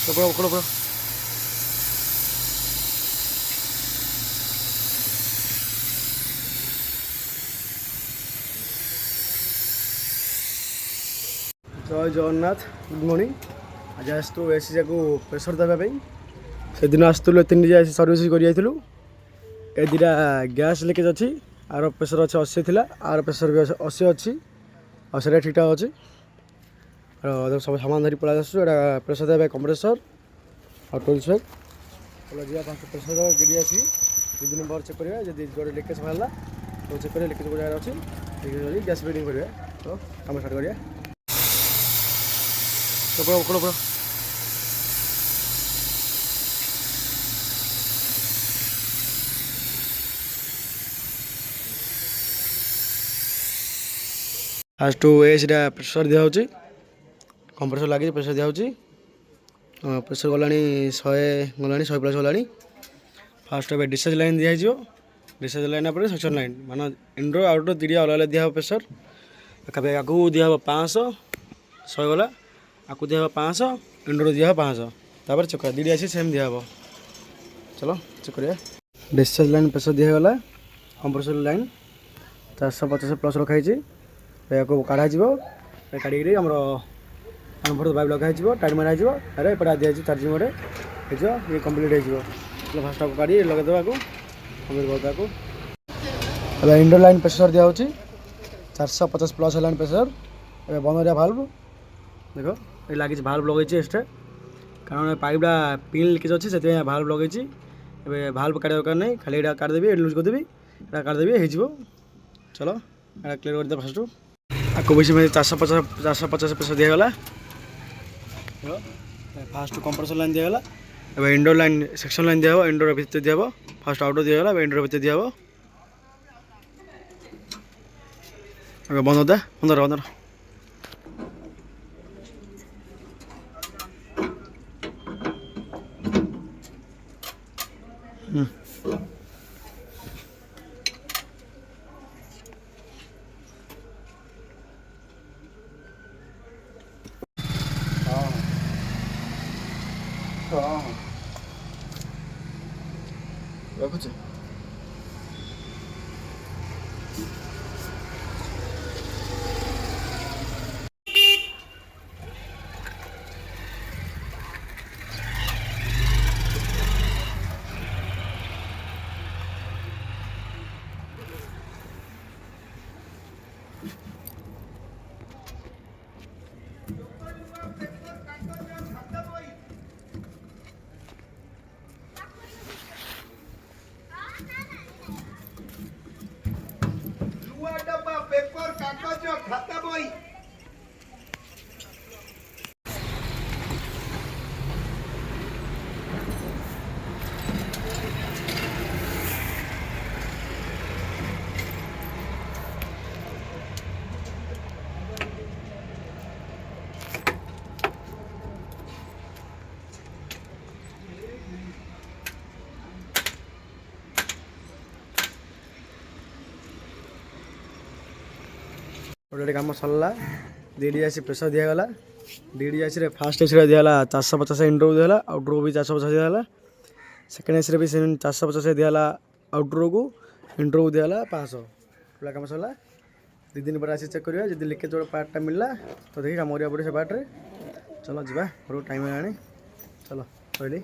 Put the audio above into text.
Lo pruebo. जय Jagannath good morning आज आसतु AC को प्रेसर देवाई से दिन आसतु तीन सर्विस कर ए दुटा गैस लिकेज अच्छी आर प्रेसर अच्छे 80 थी आर प्रेसर भी 80 अच्छी और ठीक ठाक अच्छी सब सामान धरी पड़ा आसू एटा प्रेसर देवा कंप्रेसर और टूल्स बैग चलो जी फास्ट प्रेसर देवा गिरी आसी 2 दिन पर चेक करा जब गोटे लिकेज बाहर तो चेक कर लिकेज गोटे अच्छी गैस फिटिंग करा तो कम स्टार्ट करिया Lo pruebo. फास्ट टू एसीटा प्रेसर दिया कंप्रेसर लगे प्रेसर दिया प्रेसर गला 100 प्लस गला फास्ट ए डिस्चार्ज लाइन दिखाई डिस्चार्ज लाइन पर सक्शन लाइन मान इंडोर आउटडोर दुटा अलग अलग दिया प्रेसर आगे दिया 500 100 गला आपको दिया 500 इंडोर दिया 500 तापर चेक कर आसी सेम दिया चलो चेक करिए डिस्चार्ज लाइन प्रेसर दिगला कंप्रेसर लाइन 450 प्लस रखाई को काढ़ा काढ़ी आम अनफोर्ड पाइप लगे टाइट मारा अरे एपटा दिखाई चार्जिंग गोटे ये कम्प्लीट हो फास्ट को काढ़ी लगेदेवा कम्प्लीट करदेवा इंडोर लाइन प्रेसर दिया 450 प्लस लाइन प्रेसर ए बंद दिया भाल्व देख ये लगे भाल्व लगे एक्सट्रा कारण पाइपटा पिन लिकेज अच्छी से भाल्व लगे भाल्व काटा दरकार नहीं खाली यहाँ काटदेवी ये लूज करदेवी यहाँ काटदेवी हो चलो यहाँ क्लियर कर फास्ट आपको बेसी 450 प्रेसर दिगला फास्ट कंप्रेसर लाइन दिगला अब इंडोर लाइन सेक्शन लाइन दिया इंडोर भितर दिया फास्ट आउटडोर दिगला इंडोर भितर दिया बंद बंद रखुचे खाता बई गोटे कम सरला डी आसी प्रेसर दिगला डी आसी फास्ट एसी दिगला 450 इंडोर दिगला आउटडोर भी 450 दिगला सेकेंड एसी भी 450 दिगला आउटडोर को इंडोर को दिगला 500 पूरा कम सरला 2 दिन पर आसी चेक करिया जदी लिकेज जो पार्टटा मिलला तो देखि काम करिया पड़े से पार्ट रे चलो जीवा टाइम है चलो कहली।